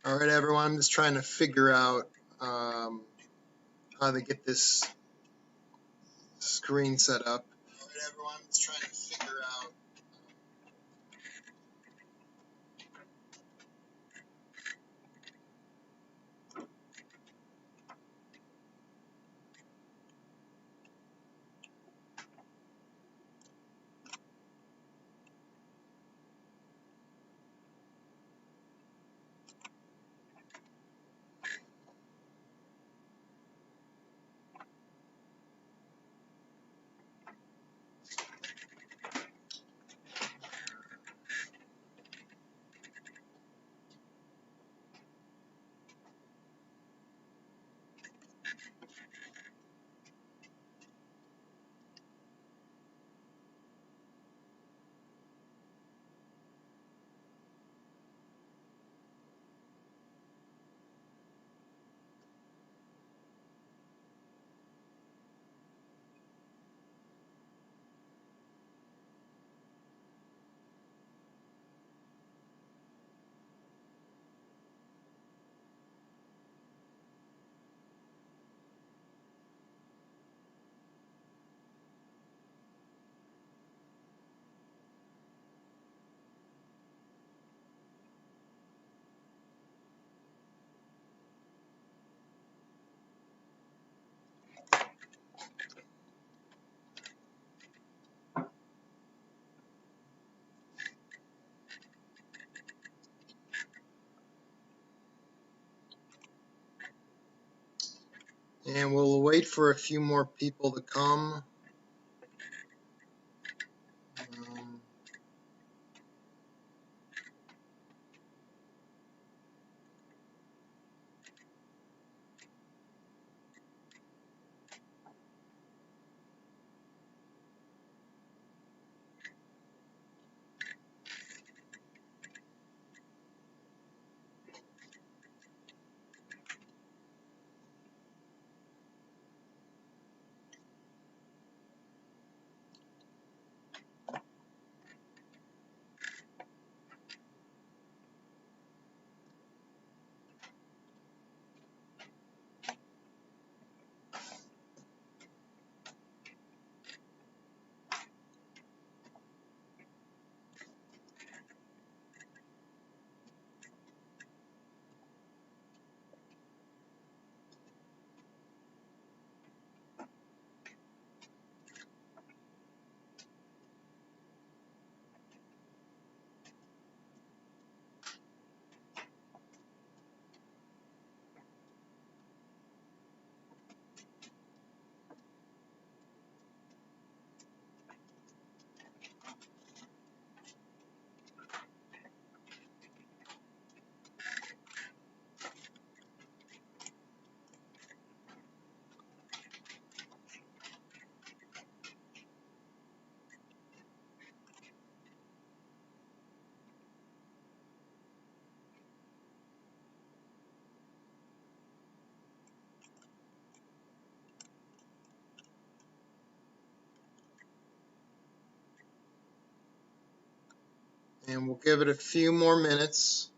All right, everyone, I'm just trying to figure out how to get this screen set up. All right, everyone, I'm just trying to figure out. And we'll wait for a few more people to come. Um, and we'll give it a few more minutes.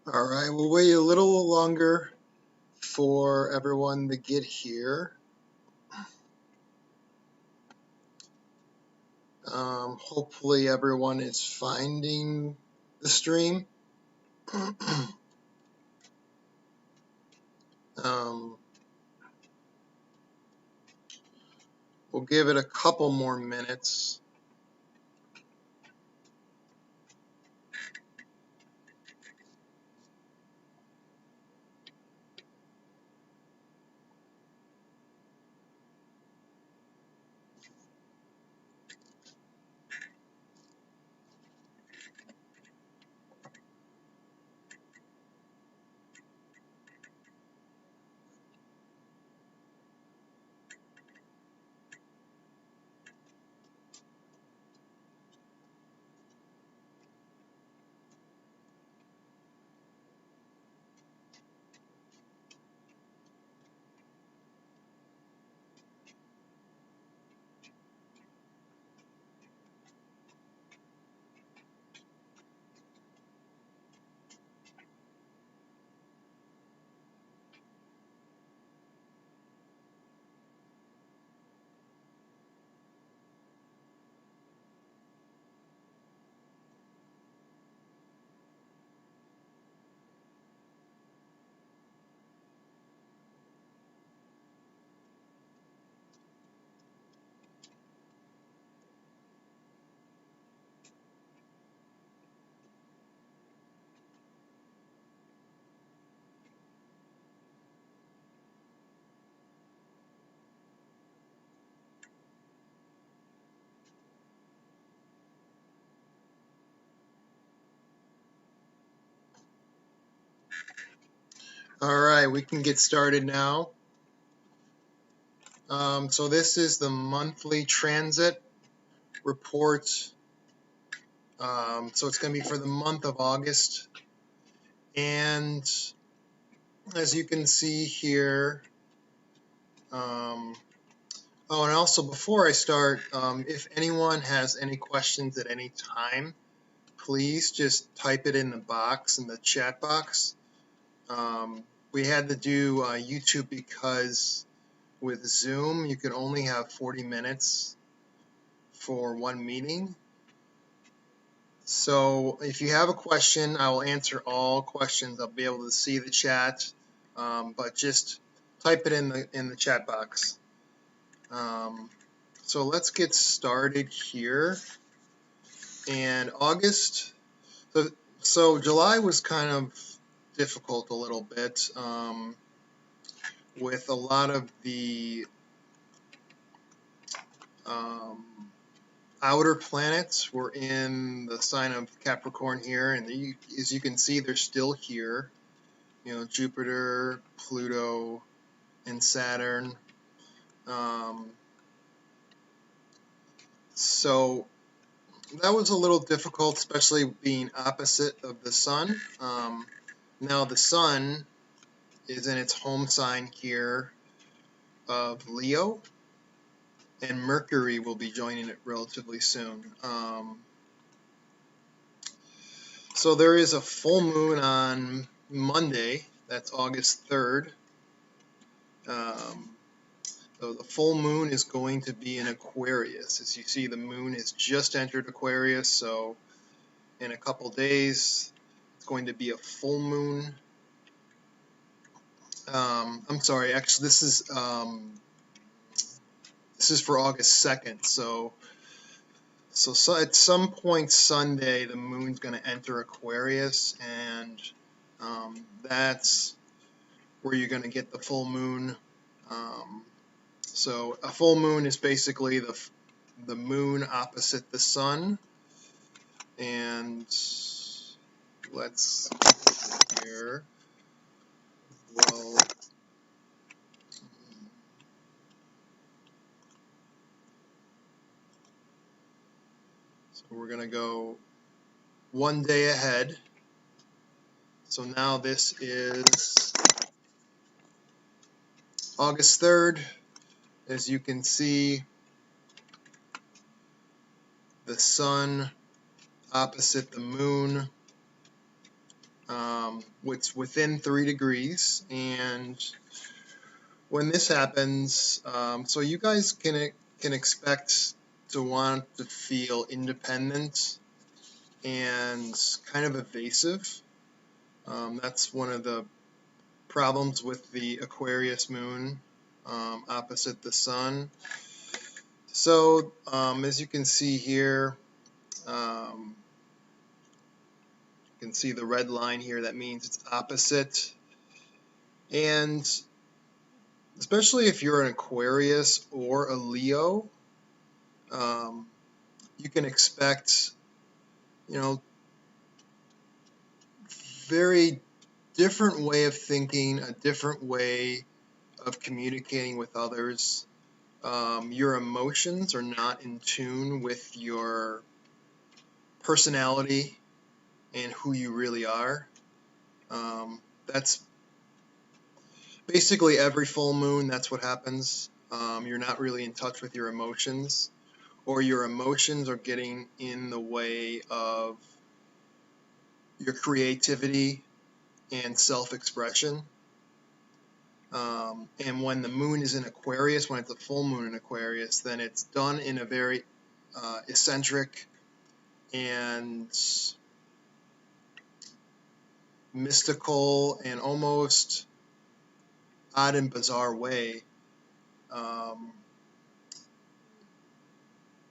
All right, we'll wait a little longer for everyone to get here. Hopefully everyone is finding the stream. um, we'll give it a couple more minutes. All right, we can get started now. So this is the monthly transit report. So it's going to be for the month of August. And as you can see here, oh, and also before I start, if anyone has any questions at any time, please just type it in the box, in the chat box. We had to do YouTube because with Zoom, you can only have 40 minutes for one meeting. So if you have a question, I will answer all questions. I'll be able to see the chat, but just type it in the chat box. So let's get started here. And August, so July was kind of difficult a little bit with a lot of the outer planets were in the sign of Capricorn here, and as you can see, they're still here. You know, Jupiter, Pluto, and Saturn. So that was a little difficult, especially being opposite of the Sun. Now the Sun is in its home sign here of Leo, and Mercury will be joining it relatively soon. So there is a full moon on Monday, that's August 3rd. So the full moon is going to be in Aquarius. As you see, the moon has just entered Aquarius, so in a couple days it's going to be a full moon. I'm sorry, actually this is for August 2nd, so at some point Sunday the moon's going to enter Aquarius, and that's where you're going to get the full moon. So a full moon is basically the moon opposite the sun, and let's here. Well, so we're going to go one day ahead. So now this is August 3rd. As you can see, the sun opposite the moon. It's within 3 degrees, and when this happens, so you guys can expect to want to feel independent and kind of evasive. That's one of the problems with the Aquarius moon opposite the sun. So as you can see here, you can see the red line here. That means it's opposite. And especially if you're an Aquarius or a Leo, you can expect, very different way of thinking, a different way of communicating with others. Your emotions are not in tune with your personality and who you really are. That's basically every full moon. That's what happens. You're not really in touch with your emotions, or your emotions are getting in the way of your creativity and self-expression. And when the moon is in Aquarius, when it's a full moon in Aquarius, then it's done in a very eccentric and mystical and almost odd and bizarre way.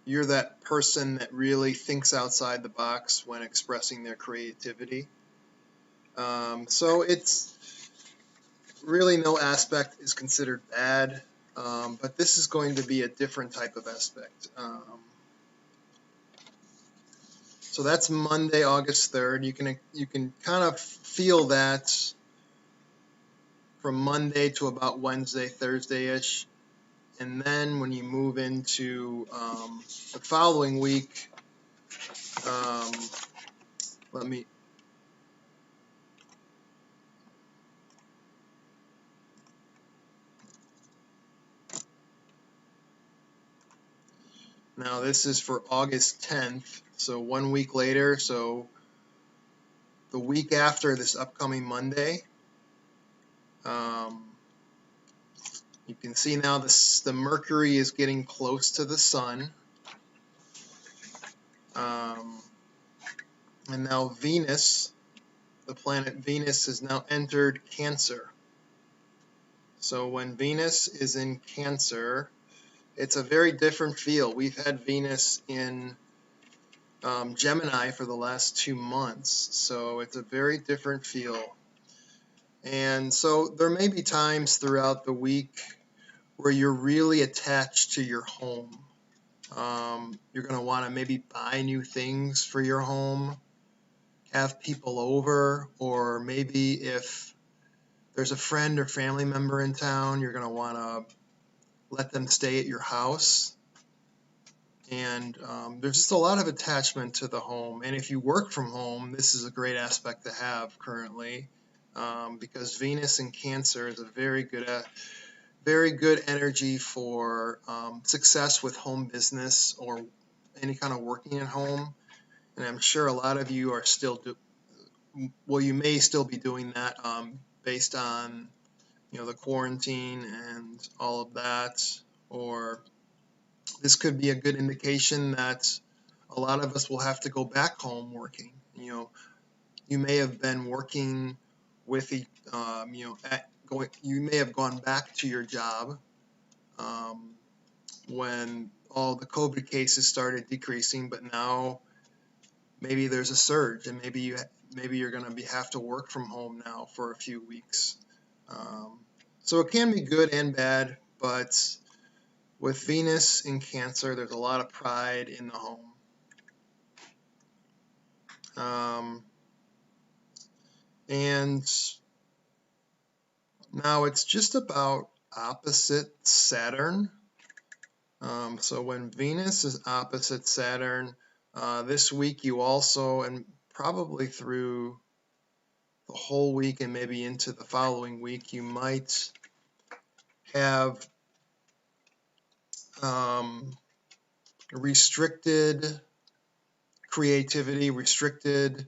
You're that person that really thinks outside the box when expressing their creativity. So it's really no aspect is considered bad, but this is going to be a different type of aspect. So that's Monday, August 3rd. You can kind of feel that from Monday to about Wednesday, Thursday-ish. And then when you move into the following week, let me now this is for August 10th, so 1 week later, so the week after this upcoming Monday. You can see now the Mercury is getting close to the Sun. And now Venus, the planet Venus, has now entered Cancer. So when Venus is in Cancer, it's a very different feel. We've had Venus in Gemini for the last 2 months, so it's a very different feel. And so there may be times throughout the week where you're really attached to your home. You're going to want to maybe buy new things for your home, have people over, or maybe if there's a friend or family member in town, you're going to want to let them stay at your house. And there's just a lot of attachment to the home. And if you work from home, this is a great aspect to have currently, because Venus in Cancer is a very good energy for success with home business or any kind of working at home. And I'm sure a lot of you are still you may still be doing that based on the quarantine and all of that, or this could be a good indication that a lot of us will have to go back home working. You may have been working with you may have gone back to your job when all the COVID cases started decreasing, but now maybe there's a surge, and maybe you're going to have to work from home now for a few weeks. So it can be good and bad, but with Venus in Cancer, there's a lot of pride in the home. And now it's just about opposite Saturn. So when Venus is opposite Saturn, this week you also, and probably through the whole week and maybe into the following week, you might have restricted creativity, restricted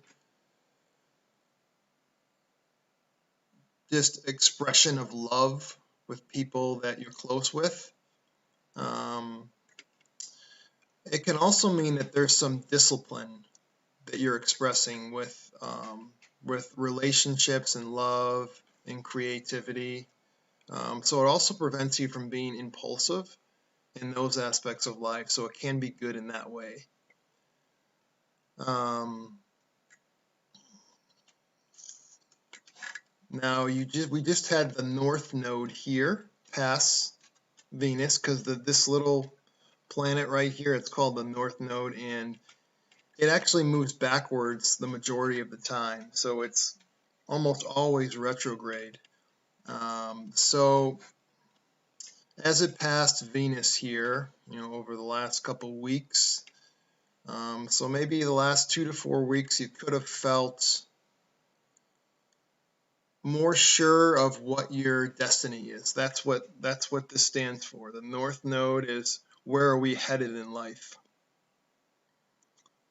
just expression of love with people that you're close with. It can also mean that there's some discipline that you're expressing with relationships and love and creativity. So it also prevents you from being impulsive in those aspects of life. So it can be good in that way. Now we just had the North Node here pass Venus, because this little planet right here, it's called the North Node, and it actually moves backwards the majority of the time. So it's almost always retrograde. So as it passed Venus here, over the last couple weeks, so maybe the last 2 to 4 weeks, you could have felt more sure of what your destiny is. That's what this stands for. The North Node is, where are we headed in life?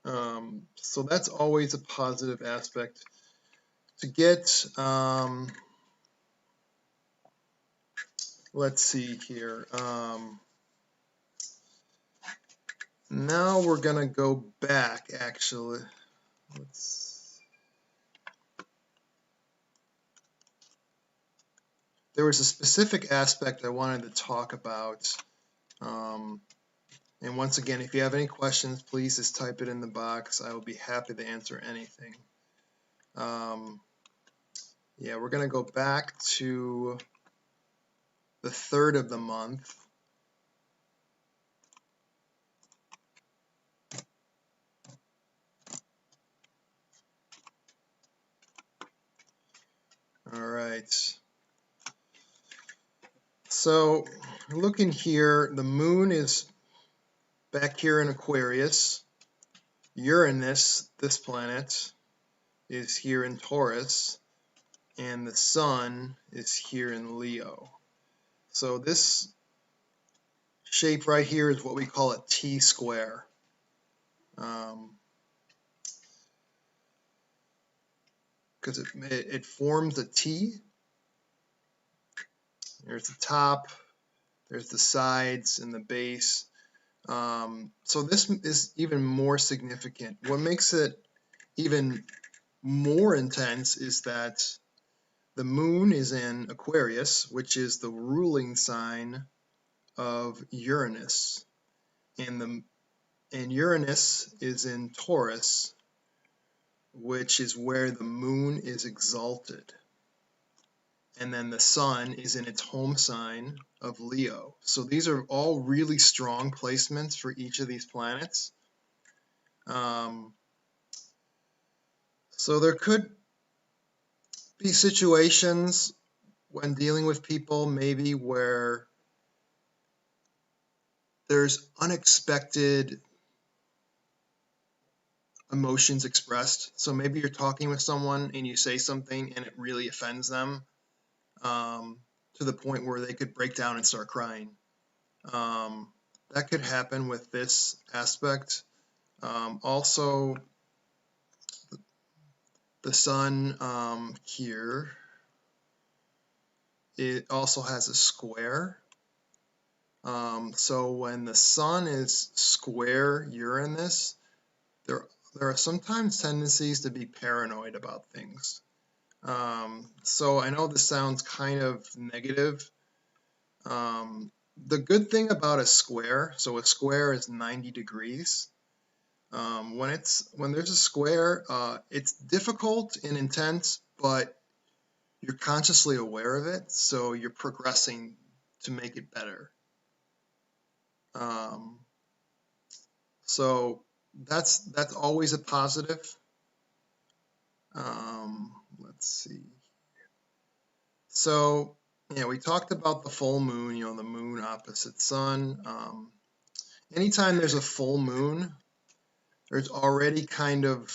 So that's always a positive aspect to get. Let's see here. Now we're gonna go back, actually. There was a specific aspect I wanted to talk about. And once again, if you have any questions, please just type it in the box. I will be happy to answer anything. Yeah, we're gonna go back to the 3rd of the month. All right. So looking here, the moon is back here in Aquarius. Uranus, this planet, is here in Taurus, and the sun is here in Leo. So this shape right here is what we call a T-square. Because it forms a T. There's the top, there's the sides, and the base. So this is even more significant. What makes it even more intense is that the moon is in Aquarius, which is the ruling sign of Uranus, and Uranus is in Taurus, which is where the moon is exalted. And then the sun is in its home sign of Leo. So these are all really strong placements for each of these planets. So there could be situations when dealing with people maybe where there's unexpected emotions expressed. So maybe you're talking with someone and you say something and it really offends them, to the point where they could break down and start crying. That could happen with this aspect. Also, the sun here, it also has a square. So when the sun is square Uranus, there are sometimes tendencies to be paranoid about things. So I know this sounds kind of negative. The good thing about a square, so a square is 90 degrees. When there's a square, it's difficult and intense, but you're consciously aware of it, so you're progressing to make it better. So that's always a positive. Let's see. So yeah, we talked about the full moon, the moon opposite sun. Anytime there's a full moon, there's already kind of,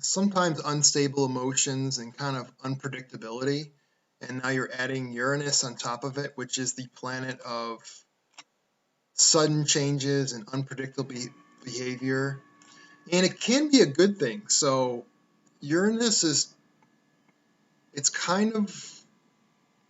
sometimes unstable emotions and kind of unpredictability. And now you're adding Uranus on top of it, which is the planet of sudden changes and unpredictable behavior. And it can be a good thing. So Uranus is it's kind of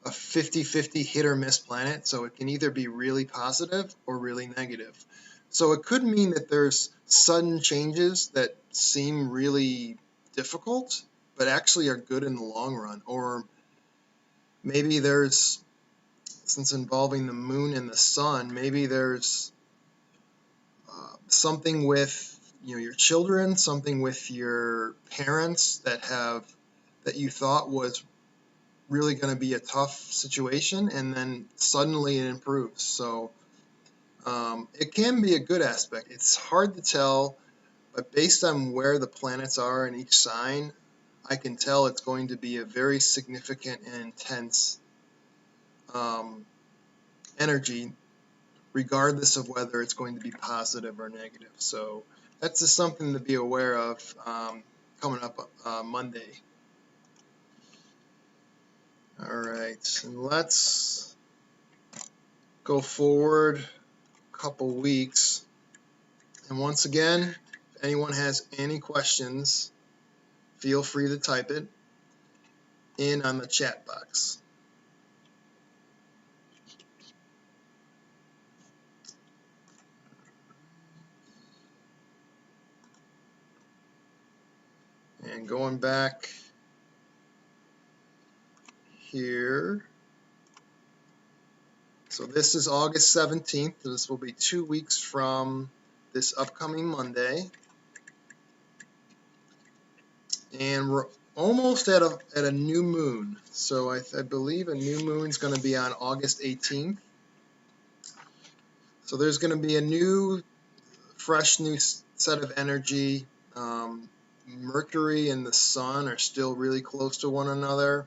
a 50-50 hit or miss planet, so it can either be really positive or really negative. So it could mean that there's sudden changes that seem really difficult, but actually are good in the long run. Or maybe there's, since involving the moon and the sun, maybe there's something with your children, something with your parents that you thought was really going to be a tough situation, and then suddenly it improves. So it can be a good aspect. It's hard to tell, but based on where the planets are in each sign, I can tell it's going to be a very significant and intense energy, regardless of whether it's going to be positive or negative. So that's just something to be aware of coming up Monday. All right, and let's go forward a couple weeks. And once again, if anyone has any questions, feel free to type it in on the chat box. And going back here, so this is August 17th. This will be 2 weeks from this upcoming Monday. And we're almost at a new moon. So I believe a new moon is going to be on August 18th. So there's going to be a fresh new set of energy. Mercury and the sun are still really close to one another.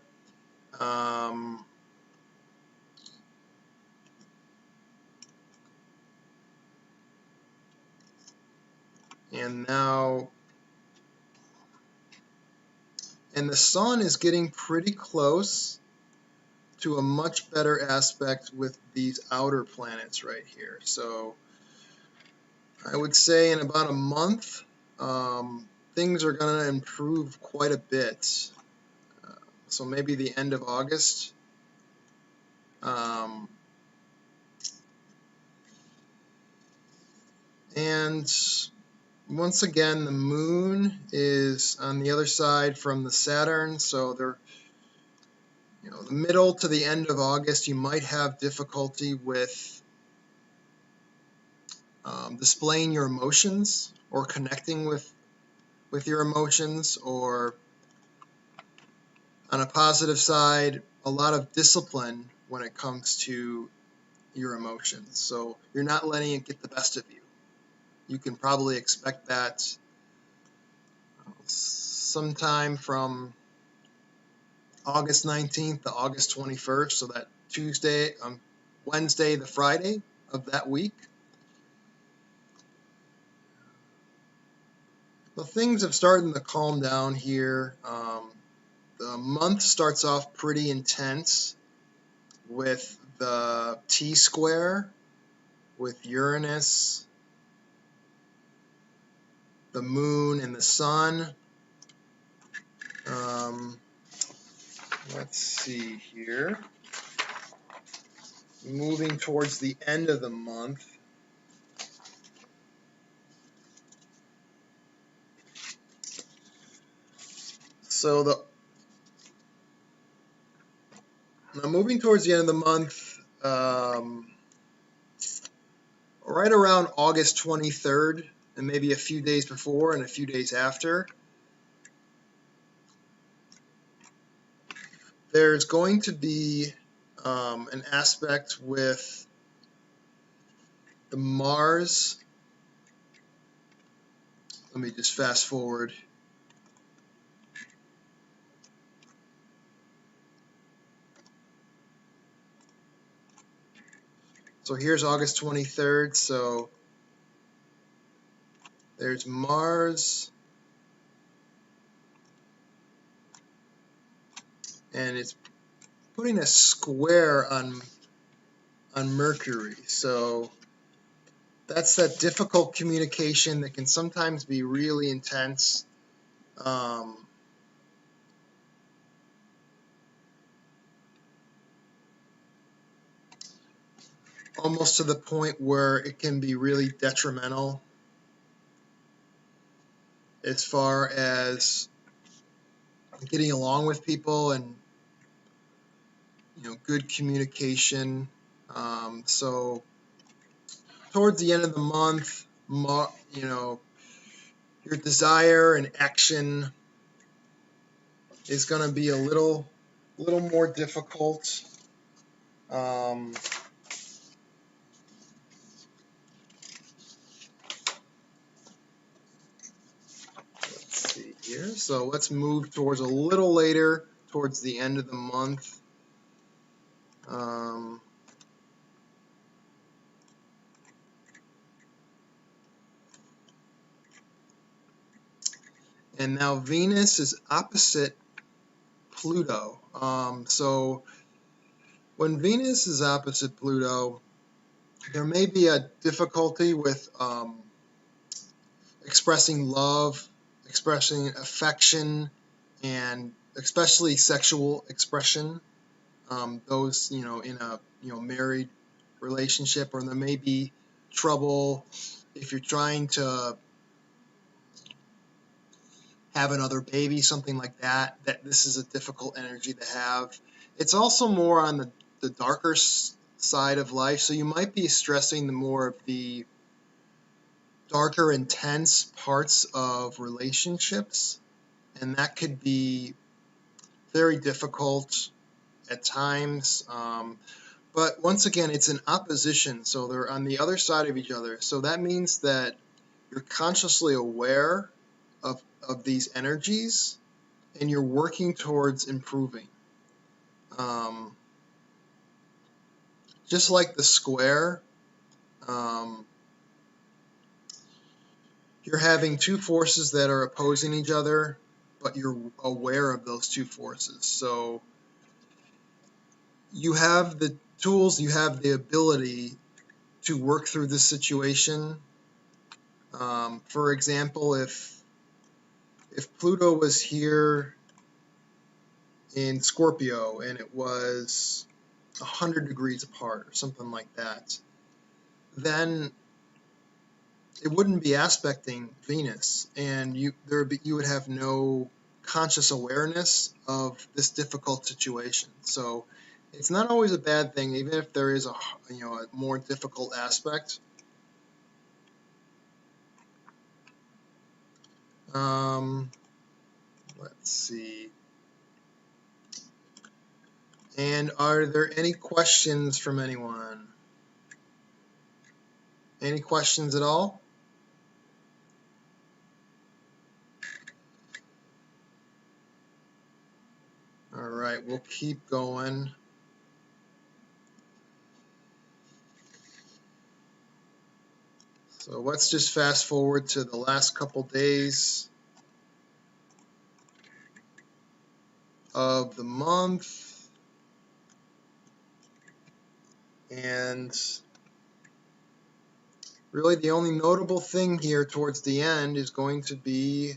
And the sun is getting pretty close to a much better aspect with these outer planets right here. So I would say in about a month, things are going to improve quite a bit. So maybe the end of August. And once again, the moon is on the other side from the Saturn, so they're, the middle to the end of August, you might have difficulty with displaying your emotions or connecting with your emotions, or on a positive side, a lot of discipline when it comes to your emotions. So you're not letting it get the best of you. You can probably expect that sometime from August 19th to August 21st, so that Wednesday to Friday of that week. Well, things have started to calm down here. The month starts off pretty intense with the T-square, with Uranus, the moon, and the sun. Let's see here. Moving towards the end of the month, so now moving towards the end of the month, right around August 23rd, and maybe a few days before and a few days after, there's going to be an aspect with the Mars. Let me just fast forward. So here's August 23rd. So there's Mars, and it's putting a square on Mercury. So that's that difficult communication that can sometimes be really intense. almost to the point where it can be really detrimental as far as getting along with people and good communication. So towards the end of the month, your desire and action is going to be a little more difficult. Let's see here. So let's move towards a little later, towards the end of the month. And now Venus is opposite Pluto. So when Venus is opposite Pluto, there may be a difficulty with expressing love, expressing affection, and especially sexual expression. Those in a married relationship, or there may be trouble if you're trying to have another baby, something like that. That this is a difficult energy to have. It's also more on the darker side of life, so you might be stressing the more of the darker, intense parts of relationships, and that could be very difficult at times. But once again, it's an opposition, so they're on the other side of each other. So that means that you're consciously aware of these energies, and you're working towards improving. Just like the square, you're having two forces that are opposing each other, but you're aware of those two forces. So you have the tools, you have the ability to work through this situation. For example, if Pluto was here in Scorpio and it was 100 degrees apart or something like that, then it wouldn't be aspecting Venus, and you would have no conscious awareness of this difficult situation. So it's not always a bad thing, even if there is a more difficult aspect. Let's see. And are there any questions from anyone? Any questions at all? All right, we'll keep going. So let's just fast forward to the last couple days of the month. And really the only notable thing here towards the end is going to be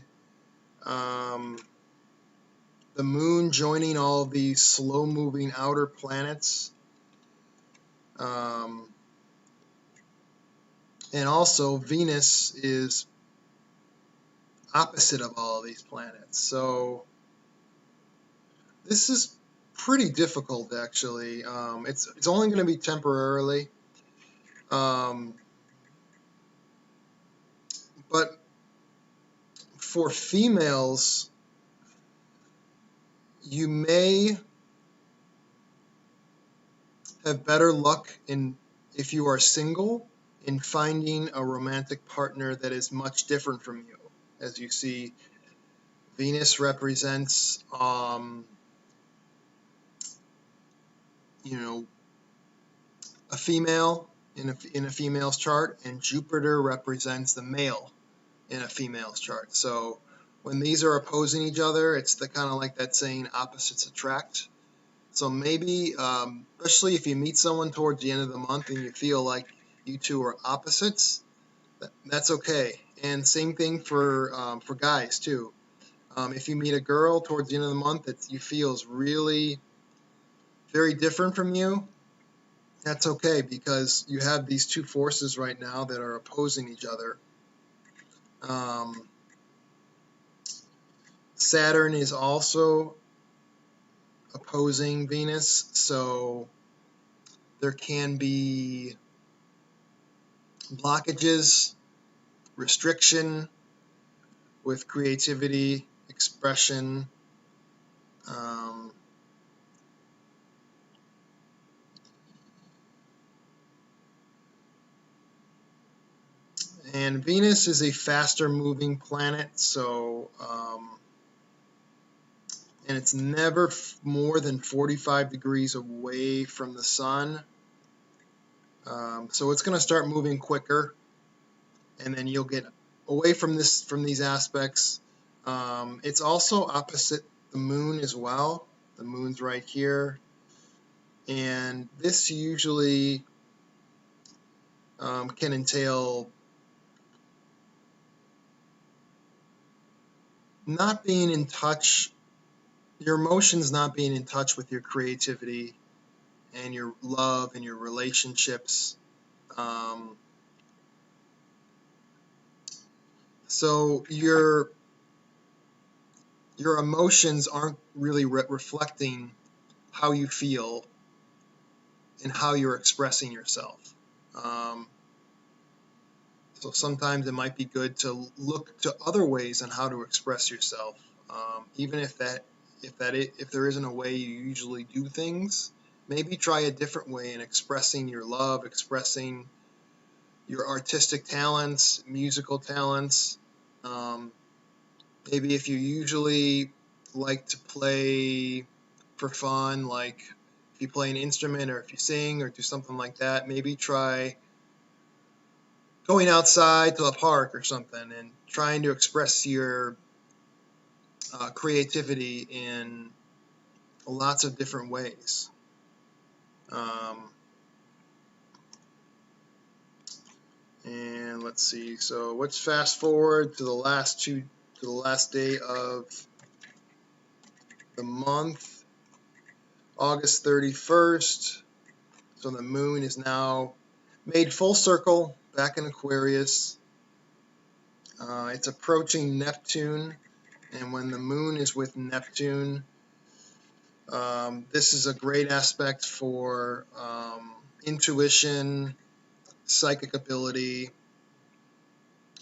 the moon joining all of these slow-moving outer planets. And also Venus is opposite of all of these planets. So this is pretty difficult, actually. It's only going to be temporarily. But for females, you may have better luck if you are single, in finding a romantic partner that is much different from you. As you see, Venus represents a female in a female's chart, and Jupiter represents the male in a female's chart. So when these are opposing each other, it's the kind of like that saying, opposites attract. So maybe, especially if you meet someone towards the end of the month and you feel like you two are opposites, that's okay. And same thing for guys too. If you meet a girl towards the end of the month that you feel is really very different from you, that's okay, because you have these two forces right now that are opposing each other. Saturn is also opposing Venus, so there can be blockages, restriction with creativity, expression. Um, and Venus is a faster moving planet, so and it's never more than 45 degrees away from the sun. So it's going to start moving quicker, and then you'll get away from these aspects. It's also opposite the moon as well. The moon's right here, and this usually can entail not being in touch, your emotions not being in touch with your creativity and your love and your relationships. So your emotions aren't really reflecting how you feel and how you're expressing yourself. Um, so sometimes it might be good to look to other ways on how to express yourself, even if there isn't a way you usually do things. Maybe try a different way in expressing your love, expressing your artistic talents, musical talents. Um, Maybe if you usually like to play for fun, like if you play an instrument or if you sing or do something like that, maybe try going outside to a park or something and trying to express your creativity in lots of different ways. And let's see. So let's fast forward to the last day of the month, August 31st. So the moon is now made full circle back in Aquarius. It's approaching Neptune, and when the moon is with Neptune, this is a great aspect for intuition, psychic ability,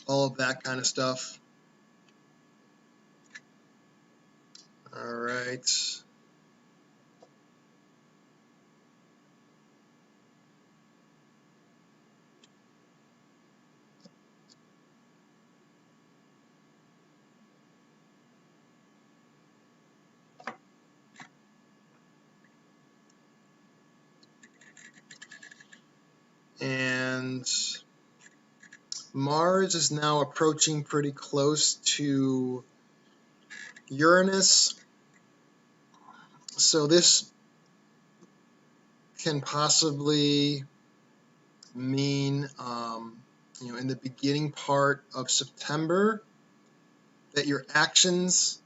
all of that kind of stuff. All right. And Mars is now approaching pretty close to Uranus. So this can possibly mean, in the beginning part of September, that your actions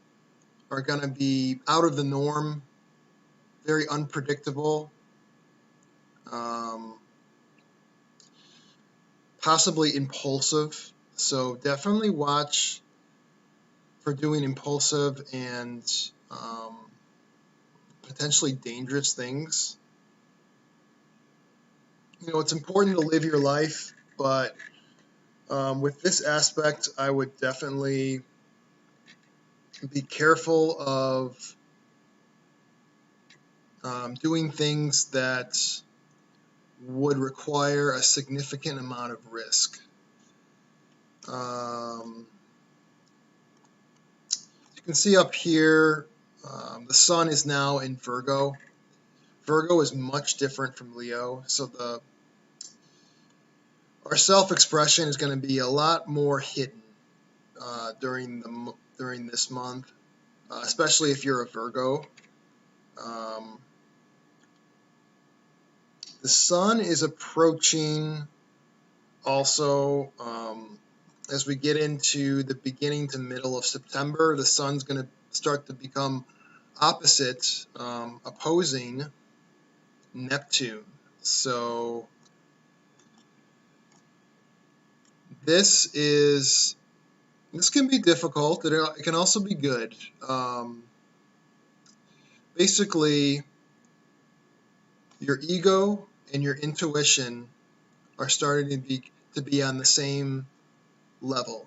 are going to be out of the norm, very unpredictable, possibly impulsive. So definitely watch for doing impulsive and potentially dangerous things. It's important to live your life, but with this aspect, I would definitely be careful of doing things that would require a significant amount of risk. You can see up here, the sun is now in Virgo. Virgo is much different from Leo, so our self-expression is going to be a lot more hidden during this month, especially if you're a Virgo. The sun is approaching also as we get into the beginning to middle of September. The sun's going to start to become opposite, opposing Neptune. So this can be difficult. It can also be good. Basically, your ego and your intuition are starting to be on the same level.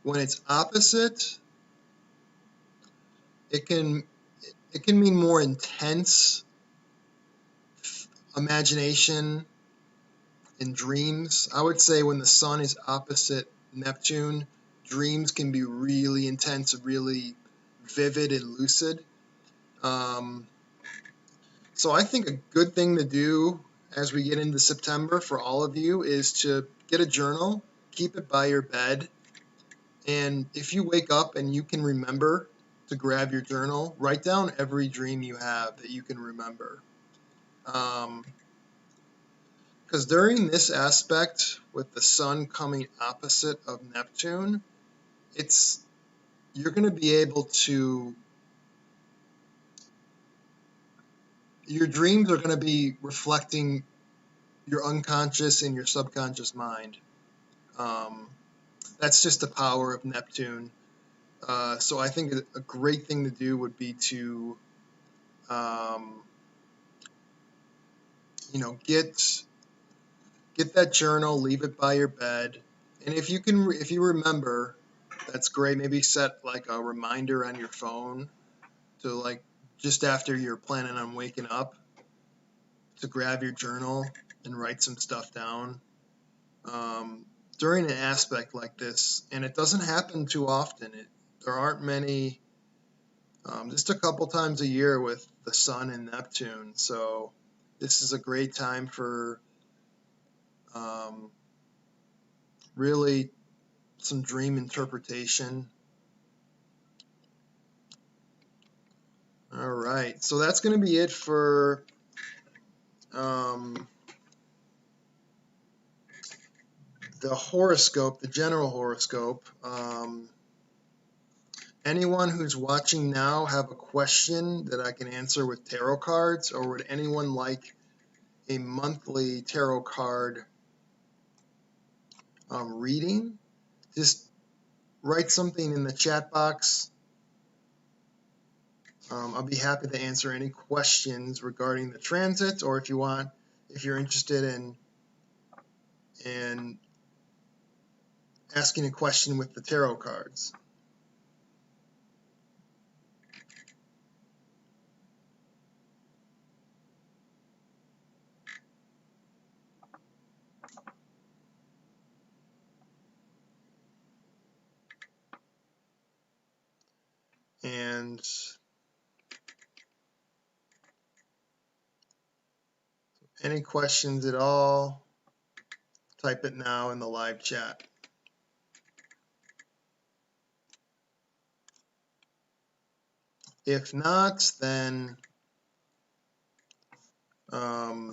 When it's opposite, it can mean more intense imagination and dreams. I would say when the sun is opposite Neptune, dreams can be really intense, really vivid and lucid. So I think a good thing to do as we get into September for all of you is to get a journal, keep it by your bed, and if you wake up and you can remember to grab your journal, write down every dream you have that you can remember. Because during this aspect with the sun coming opposite of Neptune, you're going to be able to, your dreams are going to be reflecting your unconscious and your subconscious mind. That's just the power of Neptune. So I think a great thing to do would be to, get that journal, leave it by your bed, and if you remember, that's great. Maybe set like a reminder on your phone to like just after you're planning on waking up to grab your journal and write some stuff down. During an aspect like this, and it doesn't happen too often. There aren't many, just a couple times a year with the sun and Neptune. So this is a great time for really some dream interpretation. All right, so that's going to be it for the horoscope, the general horoscope. Anyone who's watching now have a question that I can answer with tarot cards, or would anyone like a monthly tarot card reading? Just write something in the chat box. I'll be happy to answer any questions regarding the transits, or if you're interested in asking a question with the tarot cards. And any questions at all, type it now in the live chat. If not, then that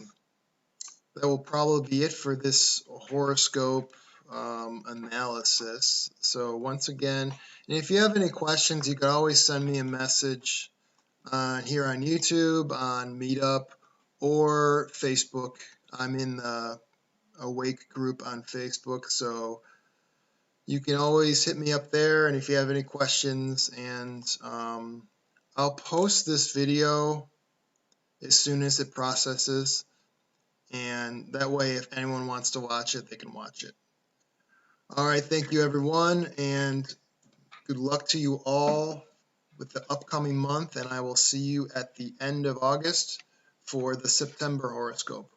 will probably be it for this horoscope analysis. So once again, and if you have any questions, you can always send me a message here on YouTube, on Meetup, or Facebook. I'm in the Awake group on Facebook, so you can always hit me up there, and if you have any questions, and I'll post this video as soon as it processes, and that way if anyone wants to watch it, they can watch it. All right, thank you everyone, and good luck to you all with the upcoming month, and I will see you at the end of August for the September horoscope.